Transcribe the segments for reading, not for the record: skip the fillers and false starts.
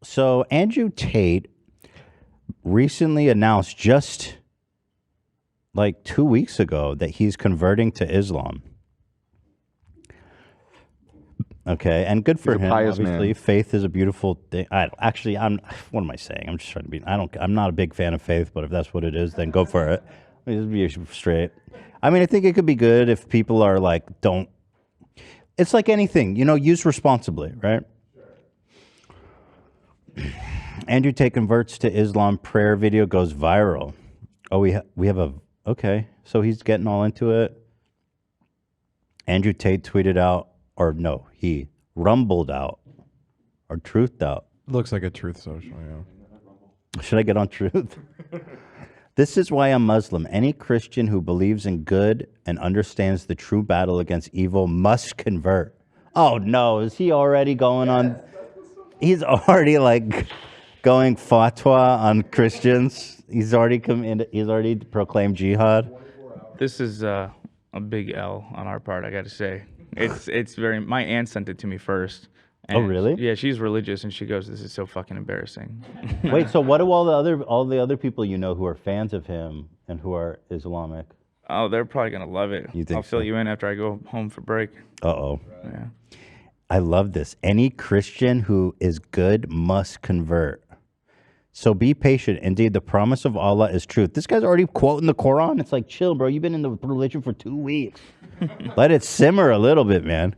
So Andrew Tate recently announced just like 2 weeks ago that he's converting to Islam. Okay, and good for He's a him. pious Obviously, man. faith is a beautiful thing. I'm. What am I saying? I'm just trying to be. I'm not a big fan of faith, but if that's what it is, then go for it. Let me just be straight. I mean, I think it could be good if people are like, don't. It's like anything, use responsibly, right? Andrew Tate converts to Islam. Prayer video goes viral. Oh, we have a okay. So he's getting all into it. Andrew Tate tweeted out, or no, he rumbled out, or truthed out. Looks like a truth social, yeah. Should I get on truth? This is why I'm Muslim. Any Christian who believes in good and understands the true battle against evil must convert. Oh no, is he already going on? He's already like going fatwa on Christians. He's already he's already proclaimed jihad. This is a big L on our part, I got to say. It's very. My aunt sent it to me first. Oh, really? Yeah, she's religious, and she goes, "This is so fucking embarrassing." Wait, so what do all the other people you know who are fans of him and who are Islamic? Oh, they're probably gonna love it. You think I'll fill so? you in after I go home for break. Uh-oh. Yeah. I love this. Any Christian who is good must convert. So be patient. Indeed, the promise of Allah is truth. This guy's already quoting the Quran. It's like, chill, bro. You've been in the religion for 2 weeks. Let it simmer a little bit, man.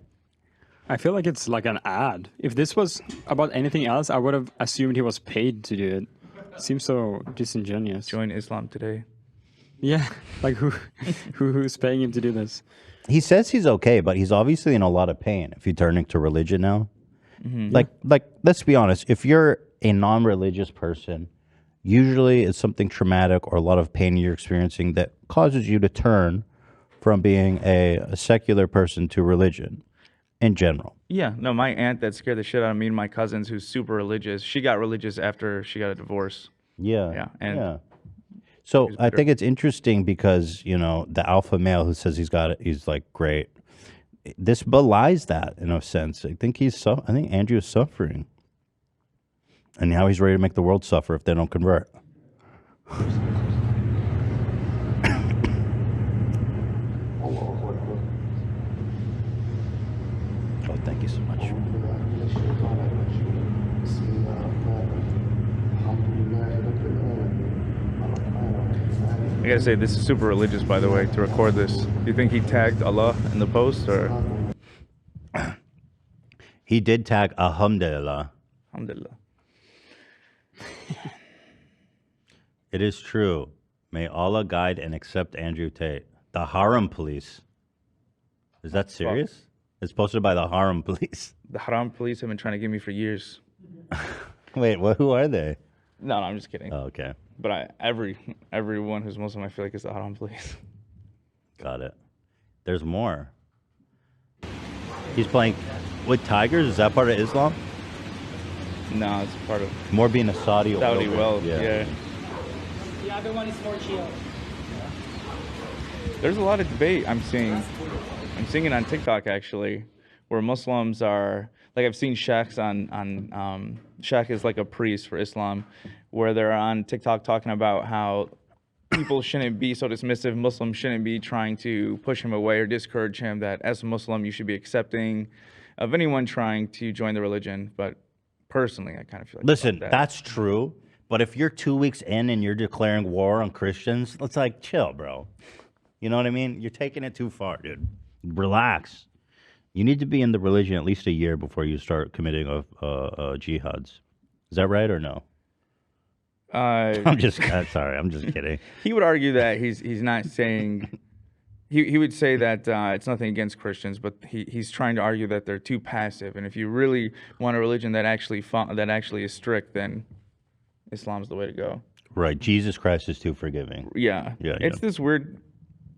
I feel like it's like an ad. If this was about anything else, I would have assumed he was paid to do it. Seems so disingenuous. Join Islam today. Yeah, like who's paying him to do this? He says he's okay, but he's obviously in a lot of pain if you're turning to religion now. Mhm. Like, let's be honest. If you're a non-religious person, usually it's something traumatic or a lot of pain you're experiencing that causes you to turn from being a secular person to religion in general. Yeah, no, my aunt that scared the shit out of me and my cousins, who's super religious. She got religious after she got a divorce. Yeah. Yeah, and yeah. So I think it's interesting because, the alpha male who says he's like great. This belies that in a sense. I think I think Andrew is suffering. And now he's ready to make the world suffer if they don't convert. Oh, thank you so much. I gotta say, this is super religious, by the way, to record this. Do you think he tagged Allah in the post, or? He did tag Alhamdulillah. Alhamdulillah. It is true. May Allah guide and accept Andrew Tate. The Haram Police. Is that serious? It's posted by the Haram Police. The Haram police have been trying to get me for years. Wait, who are they? No, I'm just kidding. Oh, okay. But everyone who's Muslim, I feel like is the Haram police. Got it. There's more. He's playing with tigers. Is that part of Islam? No, it's part of More being a Saudi wealth. Yeah. The other one is more chill. There's a lot of debate I'm seeing it on TikTok actually, where Muslims are like, I've seen sheikhs on sheikh is like a priest for Islam, where they're on TikTok talking about how people shouldn't be so dismissive. Muslims shouldn't be trying to push him away or discourage him. That as a Muslim, you should be accepting of anyone trying to join the religion. But personally, I kind of feel like Listen, that's true. But if you're 2 weeks in and you're declaring war on Christians, it's like, chill, bro. You know what I mean? You're taking it too far, dude. Relax. You need to be in the religion at least a year before you start committing jihads. Is that right or no? I'm just sorry. I'm just kidding. He would argue that he's not saying. He would say that it's nothing against Christians, but he's trying to argue that they're too passive. And if you really want a religion that actually is strict, then Islam's the way to go. Right. Jesus Christ is too forgiving. Yeah. It's this weird,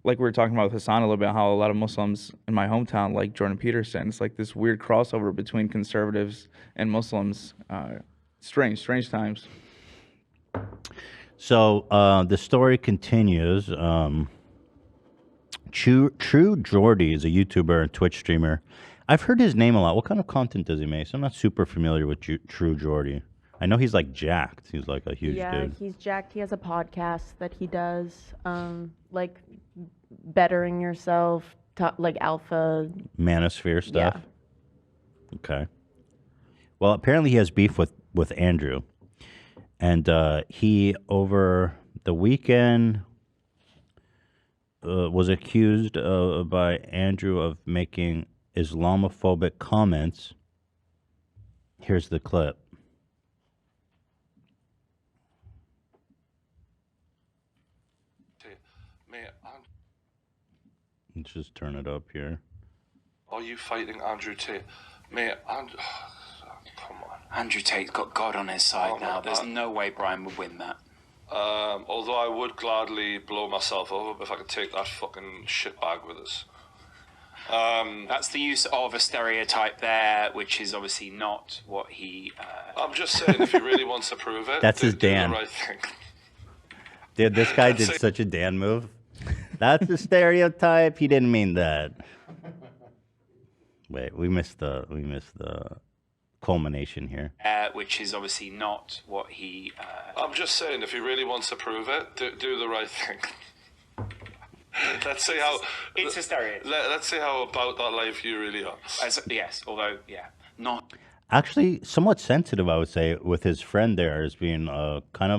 like we were talking about with Hassan a little bit, how a lot of Muslims in my hometown, like Jordan Peterson, it's like this weird crossover between conservatives and Muslims. Strange times. So the story continues. True Geordie is a YouTuber and Twitch streamer. I've heard his name a lot. What kind of content does he make? So I'm not super familiar with True Geordie. I know he's like jacked. He's like a huge Yeah, dude. he's jacked. He has a podcast that he does, like bettering yourself, like alpha. Manosphere stuff. Yeah. Okay. Well, apparently he has beef with Andrew, and he over the weekend was accused by Andrew of making Islamophobic comments. Here's the clip. Mate, Let's just turn it up here. are you fighting Andrew Tate? Mate, come on. Andrew Tate's got God on his side now. There's no way Brian would win that. Although I would gladly blow myself up if I could take that fucking shit bag with us. That's the use of a stereotype there, which is obviously not what he... I'm just saying, if he really wants to prove it, That's his do Dan. the right thing. Dude, this guy did That's it. such a Dan move. That's a stereotype. He didn't mean that. Wait, we missed the culmination here. which is obviously not what he... I'm just saying, if he really wants to prove it, do the right thing. Let's see how... It's a stereotype. Let's see how about that life you really are. Yes, although, yeah, not... Actually, somewhat sensitive, I would say, with his friend there as being kind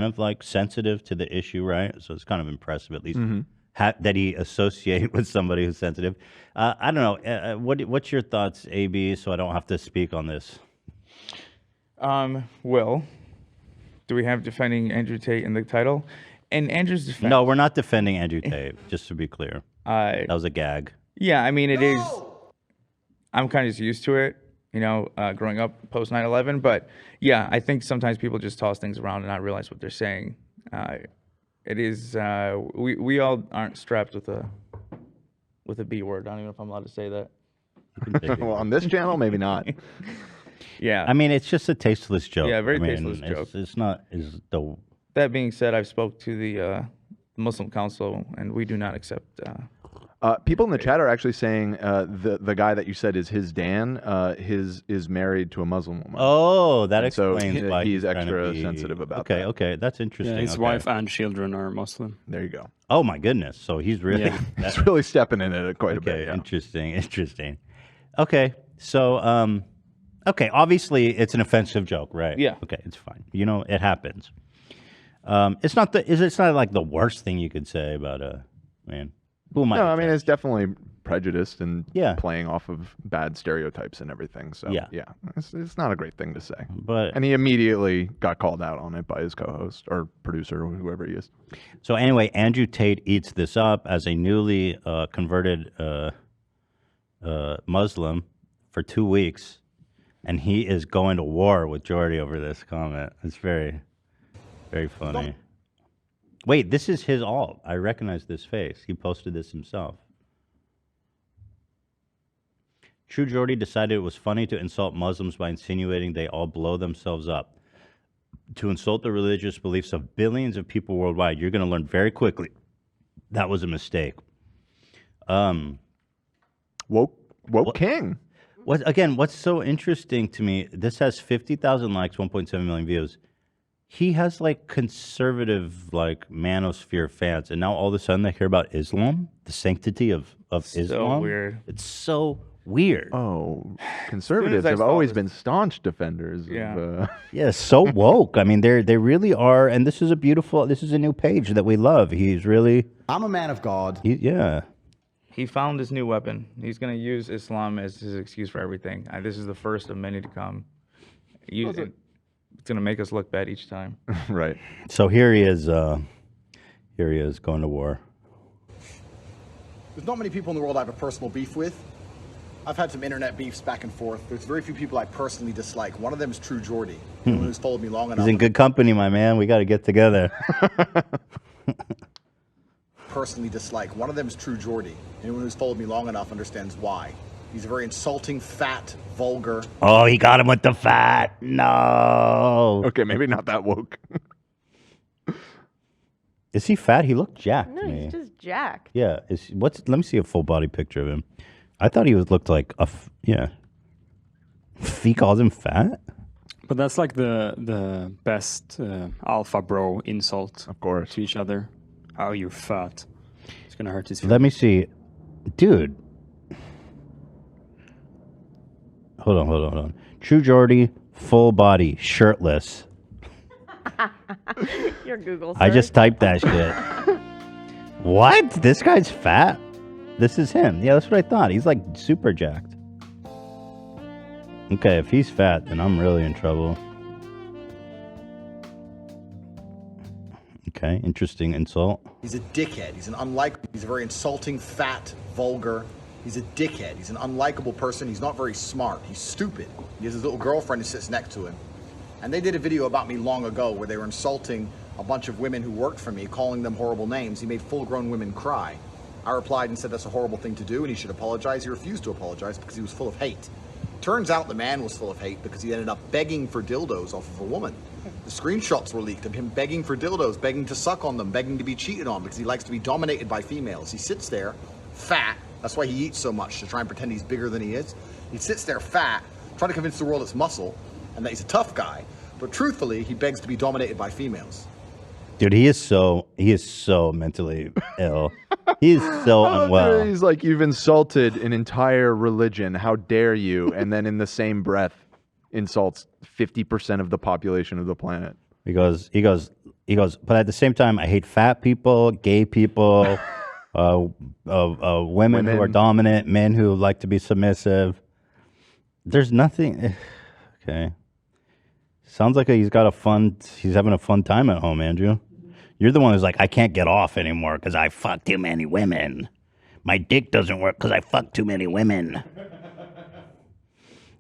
of like sensitive to the issue, right? So it's kind of impressive, at least, that he associate with somebody who's sensitive. I don't know. What's your thoughts, AB? So I don't have to speak on this. Well, do we have defending Andrew Tate in the title? And Andrew's defense. No, we're not defending Andrew Tate. Just to be clear, that was a gag. Yeah, I mean, it is. I'm kind of just used to it, growing up post 9/11. But yeah, I think sometimes people just toss things around and not realize what they're saying. It is. We all aren't strapped with a B word. I don't even know if I'm allowed to say that. Well, on this channel, maybe not. Yeah. I mean, it's just a tasteless joke. Yeah, very I mean, tasteless joke. It's not. Is the That being said, I've spoke to the Muslim Council, and we do not accept. People in the chat are actually saying the guy that you said is his Dan is married to a Muslim woman. Oh, that And so explains why he's trying to extra be- sensitive about Okay, that. okay, that's interesting. Yeah, his okay. wife and children are Muslim. There you go. Oh my goodness! So he's really Yeah. He's really stepping in it quite a okay. bit. Yeah. Interesting. Okay, so okay, obviously it's an offensive joke, right? Yeah. Okay, it's fine. It happens. It's not it's not like the worst thing you could say about a man. Who am I? No, to I mean judge? it's definitely prejudiced and Yeah. playing off of bad stereotypes and everything. So Yeah. it's not a great thing to say. But And he immediately got called out on it by his co-host or producer or whoever he is. so anyway, Andrew Tate eats this up as a newly converted Muslim for 2 weeks, and he is going to war with Geordie over this comment. It's very, very funny. Wait, this is his alt. I recognize this face. He posted this himself. True Geordie decided it was funny to insult Muslims by insinuating they all blow themselves up. To insult the religious beliefs of billions of people worldwide, you're going to learn very quickly that was a mistake. Woke king. What's so interesting to me, this has 50,000 likes, 1.7 million views. He has like conservative, like manosphere fans, and now all of a sudden they hear about Islam, the sanctity of Islam. weird. It's so weird. Oh, conservatives I have saw always this- been staunch defenders Yeah. of Yeah, so woke. I mean, they really are, and this is a new page that we love. He's really, I'm a man of God. yeah. He found his new weapon. He's going to use Islam as his excuse for everything. This is the first of many to come. It's going to make us look bad each time. right. So here he is going to war. There's not many people in the world I have a personal beef with. I've had some internet beefs back and forth. There's very few people I personally dislike. One of them is True Geordie, anyone who's followed me long enough. He's in good company, my man. We got to get together. Personally dislike. One of them is True Geordie. Anyone who's followed me long enough understands why. He's a very insulting, fat, vulgar. Oh, he got him with the fat. No. Okay, maybe not that woke. Is he fat? He looked jacked No, to me. he's just jacked. Yeah. Let me see a full body picture of him. I thought he looked like yeah. He calls him fat. But that's like the best alpha bro insult, Of course. to each other. Oh, you're fat. It's gonna hurt his feelings. Let me see. Dude. Hold on. True Geordie, full body, shirtless. Your Google search. I just typed that shit. What? This guy's fat? This is him. Yeah, that's what I thought. He's like super jacked. Okay, if he's fat, then I'm really in trouble. Okay, interesting insult. He's a dickhead. He's an unlikable. He's a very insulting, fat, vulgar. He's a dickhead. He's an unlikable person. He's not very smart. He's stupid. He has his little girlfriend who sits next to him. And they did a video about me long ago where they were insulting a bunch of women who worked for me, calling them horrible names. He made full-grown women cry. I replied and said that's a horrible thing to do and he should apologize. He refused to apologize because he was full of hate. Turns out the man was full of hate because he ended up begging for dildos off of a woman. The screenshots were leaked of him begging for dildos, begging to suck on them, begging to be cheated on because he likes to be dominated by females. He sits there, fat. That's why he eats so much, to try and pretend he's bigger than he is. He sits there fat, trying to convince the world it's muscle and that he's a tough guy. But truthfully, he begs to be dominated by females. Dude, he is so mentally ill. He is so unwell. He's like, you've insulted an entire religion. How dare you? And then in the same breath, insults 50% of the population of the planet. He goes, but at the same time, I hate fat people, gay people, women who are dominant, men who like to be submissive. There's nothing. Okay. Sounds like he's having a fun time at home, Andrew. You're the one who's like, I can't get off anymore because I fuck too many women. My dick doesn't work because I fuck too many women.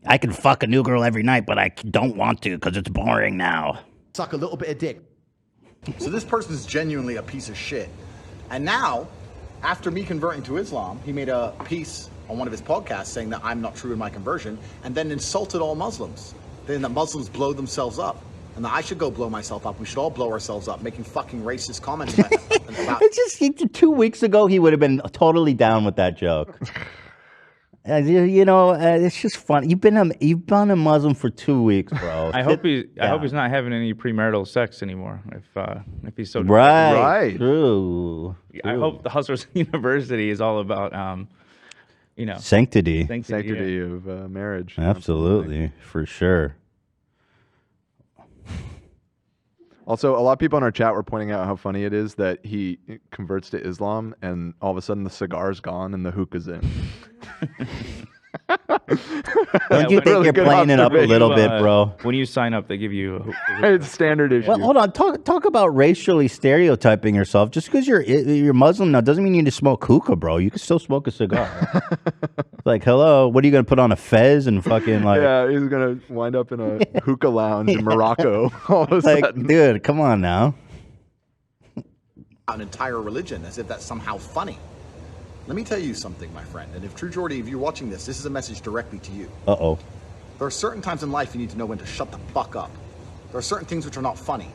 I can fuck a new girl every night, but I don't want to because it's boring now. Suck a little bit of dick. So this person is genuinely a piece of shit. And now, after me converting to Islam, he made a piece on one of his podcasts saying that I'm not true in my conversion and then insulted all Muslims. Then that Muslims blow themselves up. And that I should go blow myself up. We should all blow ourselves up, making fucking racist comments about It's just 2 weeks ago he would have been totally down with that joke. It's just fun. You've been a Muslim for 2 weeks, bro. I hope he's not having any premarital sex anymore. If he's so right. True. I hope the Hustlers University is all about sanctity of marriage. Absolutely, for sure. Also, a lot of people in our chat were pointing out how funny it is that he converts to Islam and all of a sudden the cigar's gone and the hookah's in. Don't you think you're playing it up a little bit, bro? When you sign up, they give you it's standard issue. Well, hold on. Talk about racially stereotyping yourself. Just because you're Muslim now doesn't mean you need to smoke hookah, bro. You can still smoke a cigar. Like, hello, what are you gonna put on a fez and fucking like? Yeah, he's gonna wind up in a hookah lounge in Morocco all of a sudden. Dude, come on now. An entire religion as if that's somehow funny. Let me tell you something, my friend, and if True Geordie, if you're watching this is a message directly to you. Uh-oh. There are certain times in life you need to know when to shut the fuck up. There are certain things which are not funny.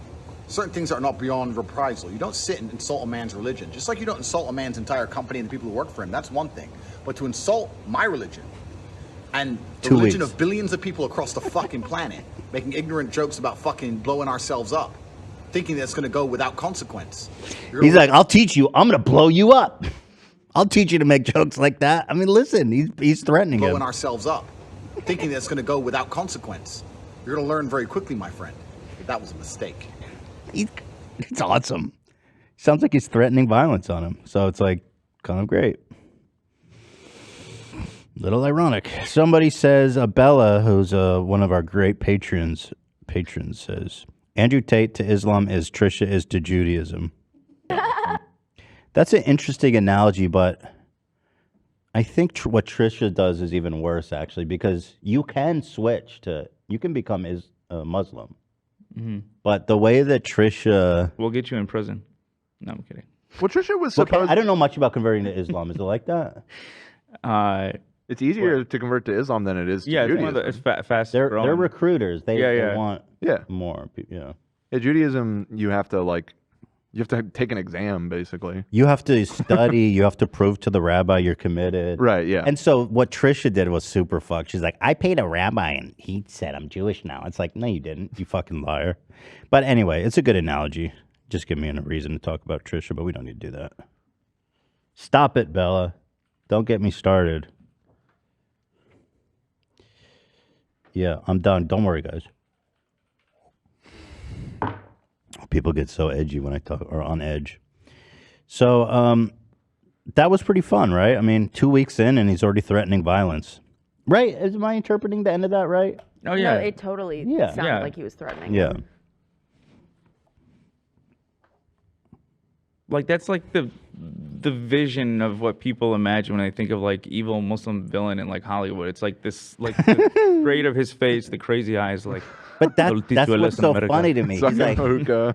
Certain things are not beyond reprisal. You don't sit and insult a man's religion. Just like you don't insult a man's entire company and the people who work for him, that's one thing. But to insult my religion and the religion of billions of people across the fucking planet, making ignorant jokes about fucking blowing ourselves up, thinking that's gonna go without consequence. He's like, I'll teach you. I'm gonna blow you up. I'll teach you to make jokes like that. I mean, listen, he's threatening him. Blowing ourselves up, thinking that's going to go without consequence. You're going to learn very quickly, my friend, that was a mistake. It's awesome. Sounds like he's threatening violence on him. So it's like kind of great. Little ironic. Somebody says, Bella, who's one of our great patrons says, Andrew Tate to Islam is Trisha is to Judaism. That's an interesting analogy, but I think what Trisha does is even worse, actually, because you can become a Muslim. Mm-hmm. But the way that Trisha... We'll get you in prison. No, I'm kidding. Well, Trisha was supposed... I don't know much about converting to Islam. Is it like that? It's easier to convert to Islam than it is to Judaism. It's fast. They're recruiters. They want more. Yeah. Yeah, Judaism, you have to You have to take an exam, basically. You have to study. You have to prove to the rabbi you're committed. Right, yeah. And so what Trisha did was super fucked. She's like, I paid a rabbi and he said I'm Jewish now. It's like, no, you didn't. You fucking liar. But anyway, it's a good analogy. Just give me a reason to talk about Trisha, but we don't need to do that. Stop it, Bella. Don't get me started. Yeah, I'm done. Don't worry, guys. People get so edgy when I talk, or on edge. So that was pretty fun, right? I mean, 2 weeks in and he's already threatening violence. Right? Am I interpreting the end of that right? Oh, yeah. No, it totally Yeah. sounded Yeah. like he was threatening. Yeah. him. Like that's like the vision of what people imagine when they think of like evil Muslim villain in like Hollywood. It's like this, like the straight of his face, the crazy eyes, like. But "I'll teach that's you a what's lesson, so America." funny to me.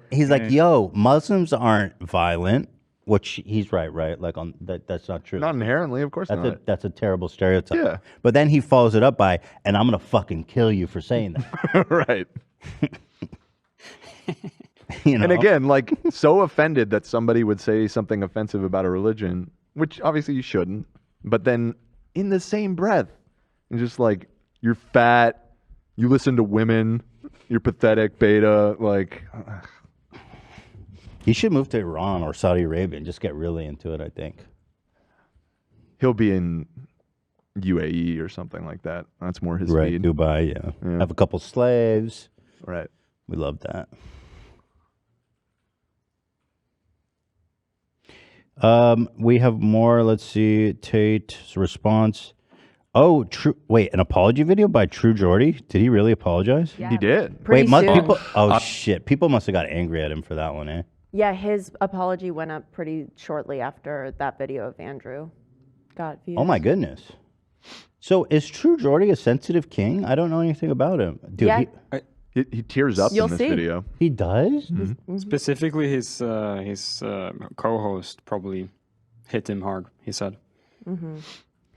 He's like, yo, Muslims aren't violent, which he's right? Like on that's not true. Not inherently, of course That's not. that's a terrible stereotype. Yeah. But then he follows it up by, and I'm gonna fucking kill you for saying that. Right. You know? And again, like, so offended that somebody would say something offensive about a religion, which obviously you shouldn't. But then in the same breath, it's just like, you're fat, you listen to women, you're pathetic, beta, like. He should move to Iran or Saudi Arabia and just get really into it, I think. He'll be in UAE or something like that. That's more his Right, speed. Dubai, yeah. Have a couple slaves. Right. We love that. We have more. Let's see. Tate's response. Oh, true. Wait, an apology video by True Geordie? Did he really apologize? Yeah. He did. Pretty Wait, must soon. people? Oh shit! People must have got angry at him for that one, eh? Yeah, his apology went up pretty shortly after that video of Andrew got views. Oh my goodness. So is True Geordie a sensitive king? I don't know anything about him, dude. Yeah. He tears up You'll in this see. video. He does. Specifically, his co-host probably hit him hard. He said.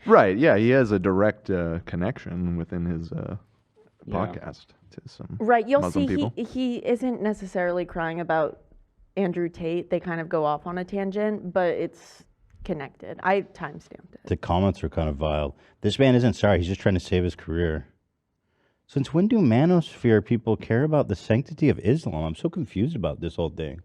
Right, yeah, he has a direct connection within his podcast to some Right, you'll Muslim see people. he isn't necessarily crying about Andrew Tate. They kind of go off on a tangent, but it's connected. I timestamped it. The comments are kind of vile. This man isn't sorry. He's just trying to save his career. Since when do manosphere people care about the sanctity of Islam? I'm so confused about this whole thing.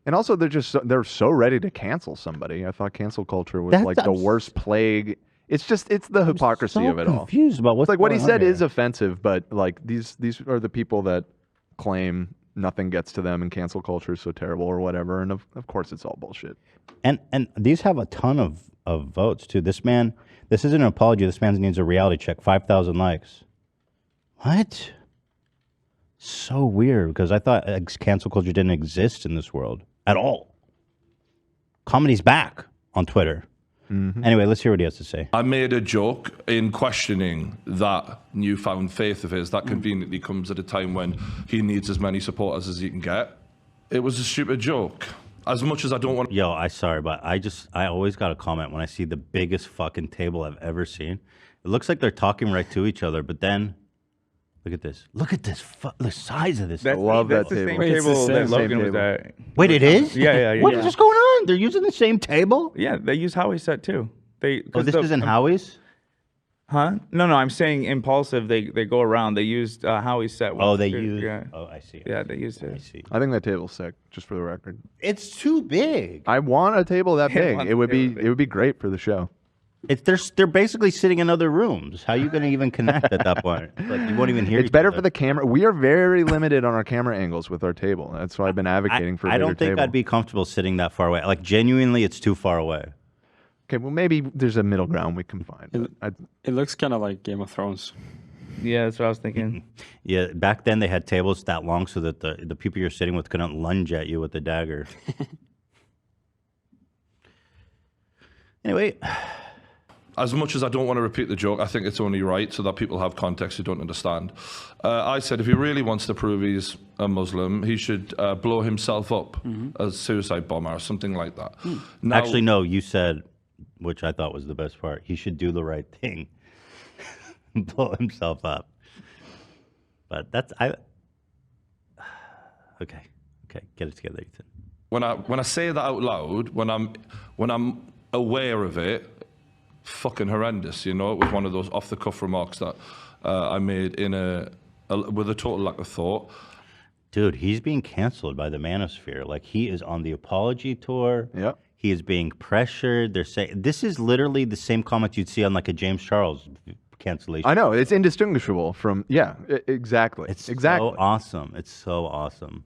And also, they're so ready to cancel somebody. I thought cancel culture was That's- like the worst plague. It's the hypocrisy so of it all. confused about what's It's like what he going on said here. is offensive, but like these are the people that claim nothing gets to them and cancel culture is so terrible or whatever. And of course, it's all bullshit. And these have a ton of votes too. This isn't an apology. This man needs a reality check. 5,000 likes. What? So weird because I thought cancel culture didn't exist in this world at all. Comedy's back on Twitter. Anyway, let's hear what he has to say. I made a joke in questioning that newfound faith of his that conveniently comes at a time when he needs as many supporters as he can get. It was a stupid joke. As much as I don't want. Yo, sorry, but I always got a comment when I see the biggest fucking table I've ever seen. It looks like they're talking right to each other, but then look at this. Look at this. The size of this. I love that the table. same Wait, it's the table same. that Same Logan was table. at. Wait, it is? Yeah. What is this going on? They're using the same table? Yeah, they use Howie's set too. Oh, this isn't Howie's? Huh? No, I'm saying Impulsive. They go around. They used Howie's set. Oh, they once. use. Yeah. Oh, I see. Yeah, they used I it. see. I think that table's sick, just for the record. It's too big. I want a table that They big. want It would the be table big. it would be great for the show. They're basically sitting in other rooms. How are you going to even connect at that point? Like you won't even hear. It's each better other. for the camera. We are very limited on our camera angles with our table. That's why I've been advocating for a I bigger don't think table. I'd be comfortable sitting that far away. Like genuinely, it's too far away. Okay, well maybe there's a middle ground we can find. But It looks kind of like Game of Thrones. Yeah, that's what I was thinking. Yeah, back then they had tables that long so that the people you're sitting with couldn't lunge at you with the dagger. Anyway, As much as I don't want to repeat the joke, I think it's only right so that people have context who don't understand. I said if he really wants to prove he's a Muslim, he should blow himself up as suicide bomber or something like that. Now, actually, no. You said, which I thought was the best part. He should do the right thing, blow himself up. But that's okay. Get it together, Ethan. when I say that out loud, when I'm aware of it, fucking horrendous. You know, it was one of those off the cuff remarks that I made with a total lack of thought. Dude, he's being canceled by the manosphere. Like, he is on the apology tour. Yep. He is being pressured. They're saying this is literally the same comment you'd see on like a James Charles cancellation. I know, it's indistinguishable from exactly. It's exactly so awesome. It's so awesome.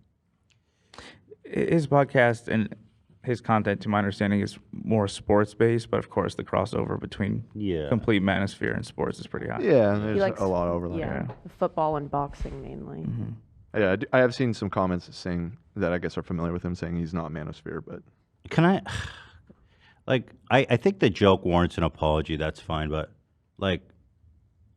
His podcast and his content, to my understanding, is more sports based, but of course the crossover between complete manosphere and sports is pretty high. Yeah, He there's likes, a lot of overlap. Yeah, football and boxing mainly. Yeah, I have seen some comments saying that I guess are familiar with him saying he's not manosphere, but Can I, like, I think the joke warrants an apology. That's fine, but like,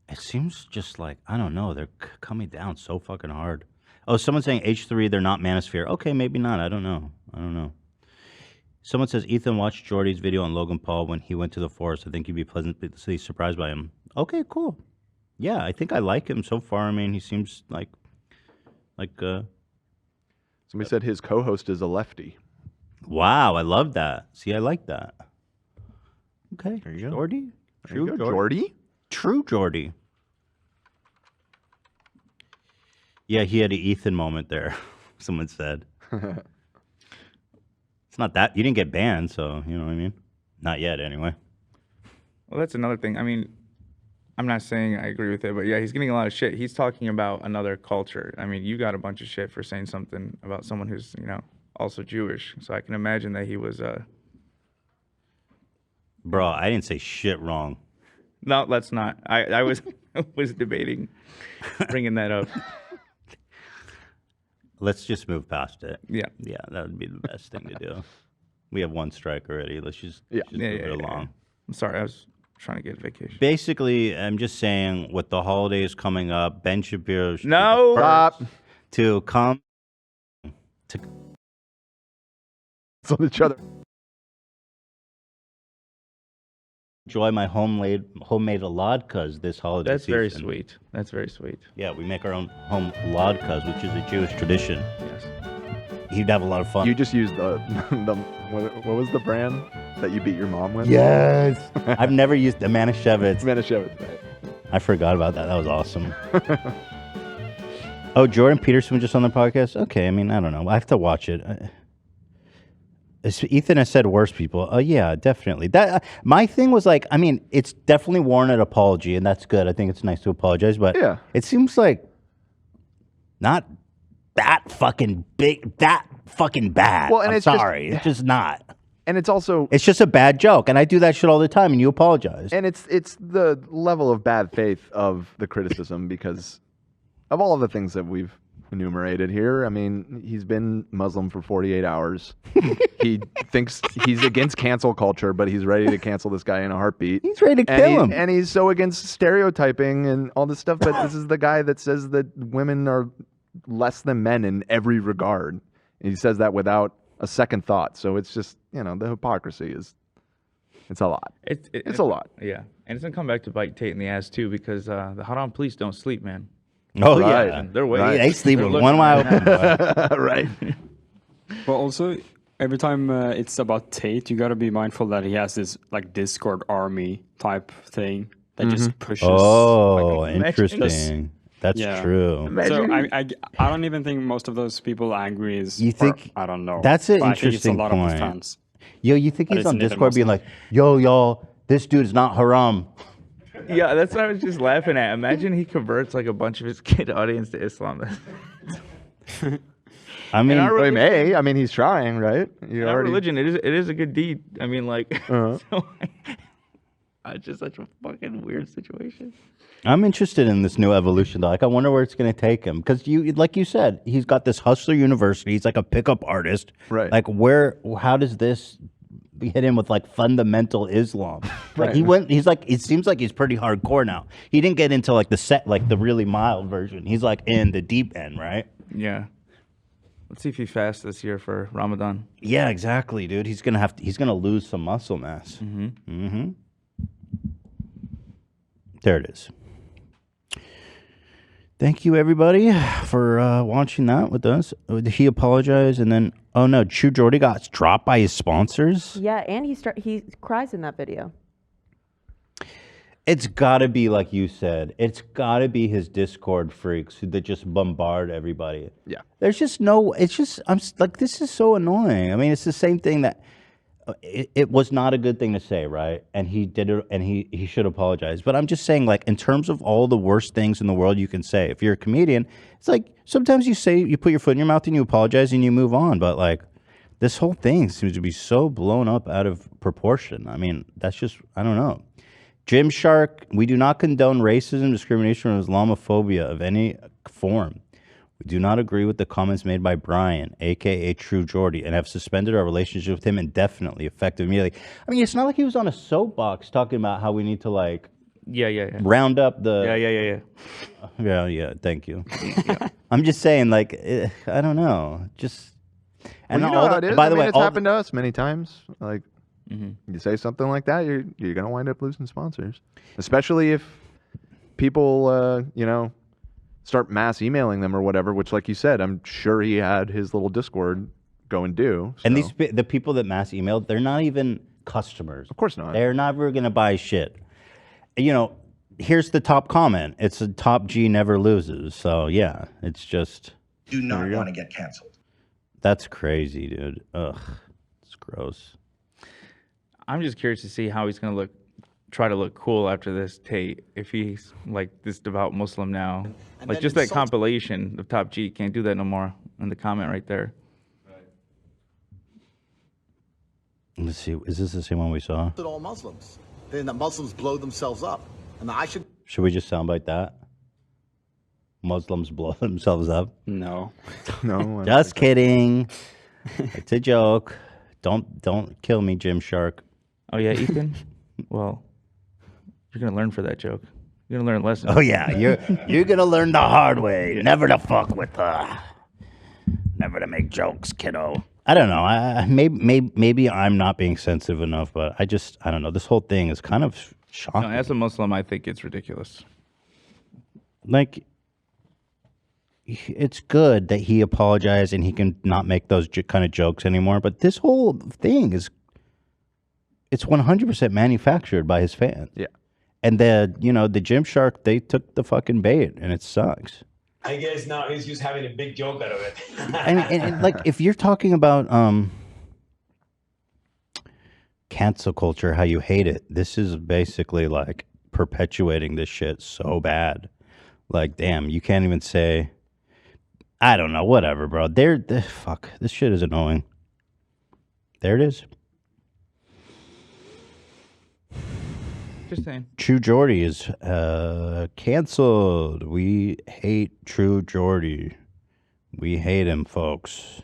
it seems just like, I don't know. They're coming down so fucking hard. Oh, someone's saying H3, they're not manosphere. Okay, maybe not. I don't know. Someone says, Ethan watched Geordie's video on Logan Paul when he went to the forest. I think you'd be pleasantly surprised by him. Okay, cool. Yeah, I think I like him so far. I mean, he seems like somebody said his co-host is a lefty. Wow, I love that. See, I like that. Okay, There you go. Geordie? There you go, Geordie? True Geordie. Yeah, he had an Ethan moment there, someone said. It's not that, you didn't get banned, so, you know what I mean? Not yet, anyway. Well, that's another thing. I mean, I'm not saying I agree with it, but yeah, he's getting a lot of shit. He's talking about another culture. I mean, you got a bunch of shit for saying something about someone who's, also Jewish. So I can imagine that he was, Bro, I didn't say shit wrong. No, let's not. I was was debating bringing that up. Let's just move past it. Yeah. Yeah, that would be the best thing to do. We have one strike already. Let's just move it along. I'm sorry, I was trying to get a vacation. Basically, I'm just saying, with the holidays coming up, Ben Shapiro should No! be the first to come to on each other. Enjoy my homemade latkes this holiday That's season. very sweet. That's very sweet. Yeah, we make our own home latkes, which is a Jewish tradition. Yes. He'd have a lot of fun. You just used the what was the brand that you beat your mom with? Yes. I've never used the Manischewitz. Manischewitz, right. I forgot about that. That was awesome. Oh, Jordan Peterson was just on the podcast? Okay, I mean, I don't know. I have to watch it. Ethan has said worse people. Oh, yeah, definitely. That my thing was like, I mean, it's definitely warranted apology, and that's good. I think it's nice to apologize, but it seems like not that fucking big, that fucking bad. Well, and I'm it's just- sorry. It's just not. And it's also It's just a bad joke, and I do that shit all the time, and you apologize. and it's the level of bad faith of the criticism because of all of the things that we've enumerated here. I mean, he's been Muslim for 48 hours. He thinks he's against cancel culture, but he's ready to cancel this guy in a heartbeat. He's ready to kill him. And he's so against stereotyping and all this stuff, but this is the guy that says that women are less than men in every regard. And he says that without a second thought. So it's just, the hypocrisy it's a lot. It's a lot. Yeah. And it's going to come back to bite Tate in the ass, too, because the Haram police don't sleep, man. Oh, Right. yeah. They're waiting. They sleep They're with one eye open. boy. Right. But also, every time it's about Tate, you got to be mindful that he has this like Discord army type thing that just pushes. Oh, like, interesting. That's Yeah. true. So I don't even think most of those people angry is. You think- I don't know. That's an But I think it's a interesting lot of his point. fans. Yo, you think But he's it's on neither Discord being Muslim. like, yo, y'all, this dude's not haram. Yeah, that's what I was just laughing at. Imagine he converts like a bunch of his kid audience to Islam. I mean, our Well, he may. I mean, he's trying, right? You In our religion, it is a good deed. I mean, like, so, it's just such a fucking weird situation. I'm interested in this new evolution, though. Like, I wonder where it's going to take him. Because, like you said, he's got this Hustler University. He's like a pickup artist. Right. Like, how does this hit him with, like, fundamental Islam? Like, Right. he's like, it seems like he's pretty hardcore now. He didn't get into, like, the really mild version. He's, like, in the deep end, right? Yeah. Let's see if he fasts this year for Ramadan. Yeah, exactly, dude. He's gonna lose some muscle mass. There it is. Thank you, everybody, for watching that with us. He apologized, and then, oh no, True Geordie got dropped by his sponsors. Yeah, and he cries in that video. It's got to be like you said. It's got to be his Discord freaks that just bombard everybody. Yeah. There's just no. It's just like this is so annoying. I mean, it's the same thing that it was not a good thing to say, right? And he did it, and he should apologize. But I'm just saying, like, in terms of all the worst things in the world you can say, if you're a comedian, it's like sometimes you put your foot in your mouth and you apologize and you move on. But like, this whole thing seems to be so blown up out of proportion. I mean, that's just, I don't know. Jim Shark, we do not condone racism, discrimination, or Islamophobia of any form. We do not agree with the comments made by Brian, a.k.a. True Geordie, and have suspended our relationship with him indefinitely, effective immediately. I mean, it's not like he was on a soapbox talking about how we need to, like, round up the... Yeah, thank you. I'm just saying, like, I don't know. Just... And well, you know how it is. By the way, it's happened to us many times. Like, you say something like that, you're going to wind up losing sponsors. Especially if people, start mass emailing them or whatever, which, like you said, I'm sure he had his little Discord go and do. So. And the people that mass emailed, they're not even customers. Of course not. They're never going to buy shit. You know, here's the top comment. It's a top G never loses. So, yeah, it's just... Do not want to get canceled. That's crazy, dude. Ugh, it's gross. I'm just curious to see how he's going to try to look cool after this Tate. If he's like this devout Muslim now, And like then just that insult- compilation of Top G, can't do that no more. In the comment right there. Let's see. Is this the same one we saw? All Muslims. Then the Muslims blow themselves up. And I should... Should we just soundbite that? Muslims blow themselves up? No. No. Just kidding. It's a joke. Don't kill me, Jim Shark. Oh yeah, Ethan. Well, you're gonna learn for that joke. You're gonna learn a lesson. Oh yeah, you're gonna learn the hard way. Never to fuck with never to make jokes, kiddo. I don't know. Maybe I'm not being sensitive enough, but I don't know. This whole thing is kind of shocking. No, as a Muslim, I think it's ridiculous. Like, it's good that he apologized and he can not make those kind of jokes anymore. But this whole thing it's 100% manufactured by his fans. Yeah. And the Gym Shark, they took the fucking bait, and it sucks. I guess now he's just having a big joke out of it. and like, if you're talking about cancel culture, how you hate it, this is basically like perpetuating this shit so bad. Like, damn, you can't even say, I don't know, whatever, bro. Fuck, this shit is annoying. There it is. Just saying. True Geordie is canceled. We hate True Geordie. We hate him, folks.